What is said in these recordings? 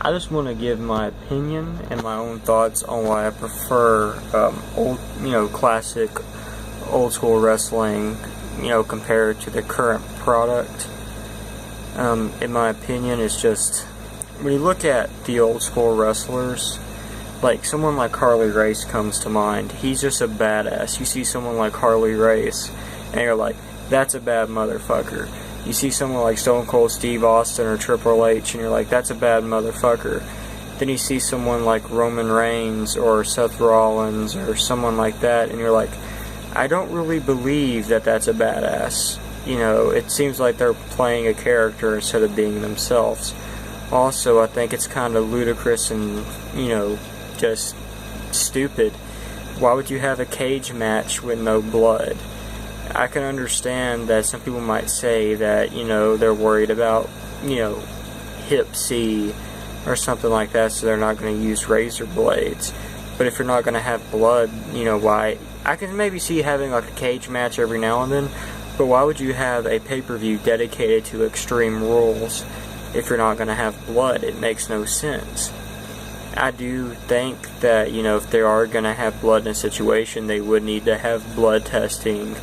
I just want to give my opinion and my own thoughts on why I prefer old, classic, old school wrestling, compared to the current product. In my opinion, it's just, when you look at the old school wrestlers, like someone like Harley Race comes to mind. He's just a badass. You see someone like Harley Race, and you're like, that's a bad motherfucker. You see someone like Stone Cold Steve Austin or Triple H, and you're like, that's a bad motherfucker. Then you see someone like Roman Reigns or Seth Rollins or someone like that, and you're like, I don't really believe that that's a badass. It seems like they're playing a character instead of being themselves. Also, I think it's kind of ludicrous and, just stupid. Why would you have a cage match with no blood? I can understand that some people might say that, they're worried about, hip C or something like that, so they're not going to use razor blades. But if you're not going to have blood, why? I can maybe see having like a cage match every now and then, but why would you have a pay-per-view dedicated to Extreme Rules if you're not going to have blood? It makes no sense. I do think that, if they are going to have blood in a situation, they would need to have blood testing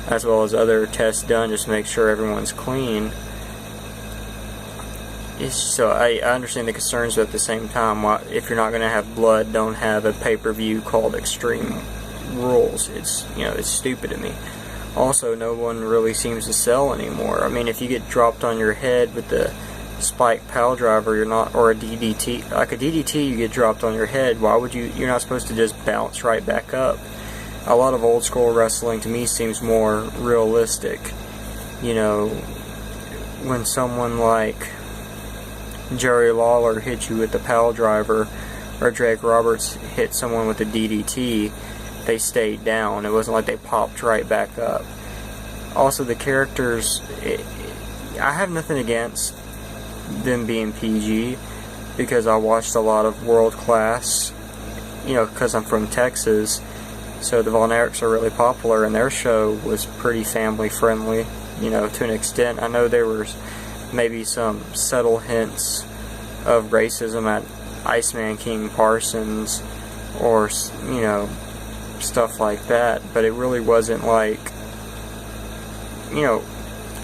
as well as other tests done just to make sure everyone's clean. So I understand the concerns, but at the same time, if you're not going to have blood, don't have a pay-per-view called Extreme Rules. It's stupid to me. Also, no one really seems to sell anymore. I mean, if you get dropped on your head with the spike pile driver, or a DDT, like a DDT, you get dropped on your head, you're not supposed to just bounce right back up. A lot of old school wrestling to me seems more realistic. When someone like Jerry Lawler hit you with the pile driver, or Jake Roberts hit someone with a DDT, they stayed down. It wasn't like they popped right back up. Also, the characters, I have nothing against them being PG, because I watched a lot of World Class, because I'm from Texas, so the Von Erichs are really popular, and their show was pretty family friendly, to an extent. I know there was maybe some subtle hints of racism at Iceman King Parsons, or, stuff like that, but it really wasn't like,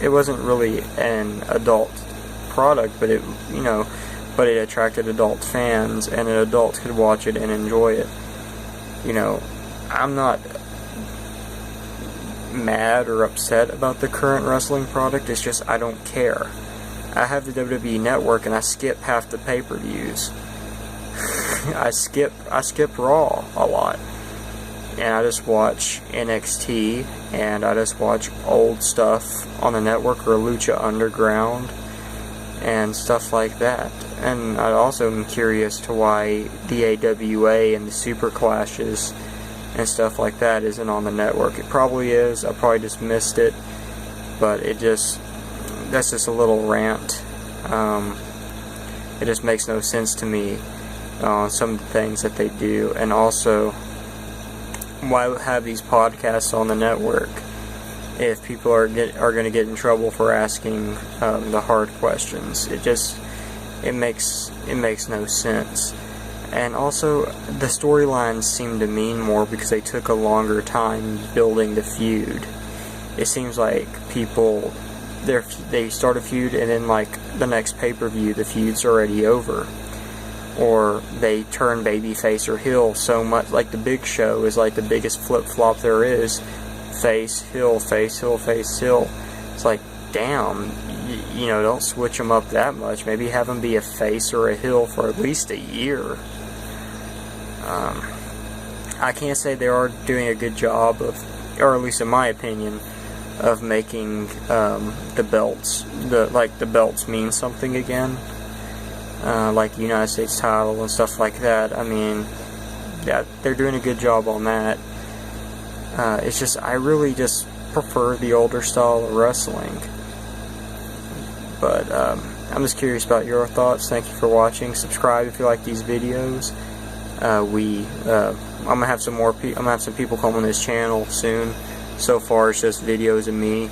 it wasn't really an adult product, but it attracted adult fans, and an adult could watch it and enjoy it. I'm not mad or upset about the current wrestling product, it's just I don't care. I have the WWE Network, and I skip half the pay-per-views. I skip Raw a lot, and I just watch NXT, and I just watch old stuff on the network, or Lucha Underground and stuff like that. And I also am curious to why the AWA and the Super Clashes and stuff like that isn't on the network. It probably is. I probably just missed it, but that's just a little rant. It just makes no sense to me on some of the things that they do. And also, why have these podcasts on the network if people are going to get in trouble for asking the hard questions? It makes no sense. And also, the storylines seem to mean more because they took a longer time building the feud. It seems like people, they start a feud, and then like the next pay-per-view, the feud's already over. Or they turn babyface or heel so much. Like the Big Show is like the biggest flip-flop there is. Face, heel, face, heel, face, heel. It's like, damn, don't switch them up that much. Maybe have them be a face or a heel for at least a year. I can't say they are doing a good job of, or at least in my opinion, of making the belts mean something again. Like the United States title and stuff like that. I mean, yeah, they're doing a good job on that. It's just, I really just prefer the older style of wrestling. But I'm just curious about your thoughts. Thank you for watching. Subscribe if you like these videos. I'm gonna have some people come on this channel soon. So far, it's just videos of me,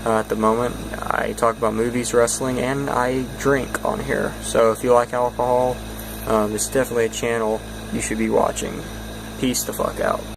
at the moment. I talk about movies, wrestling, and I drink on here. So if you like alcohol, it's definitely a channel you should be watching. Peace the fuck out.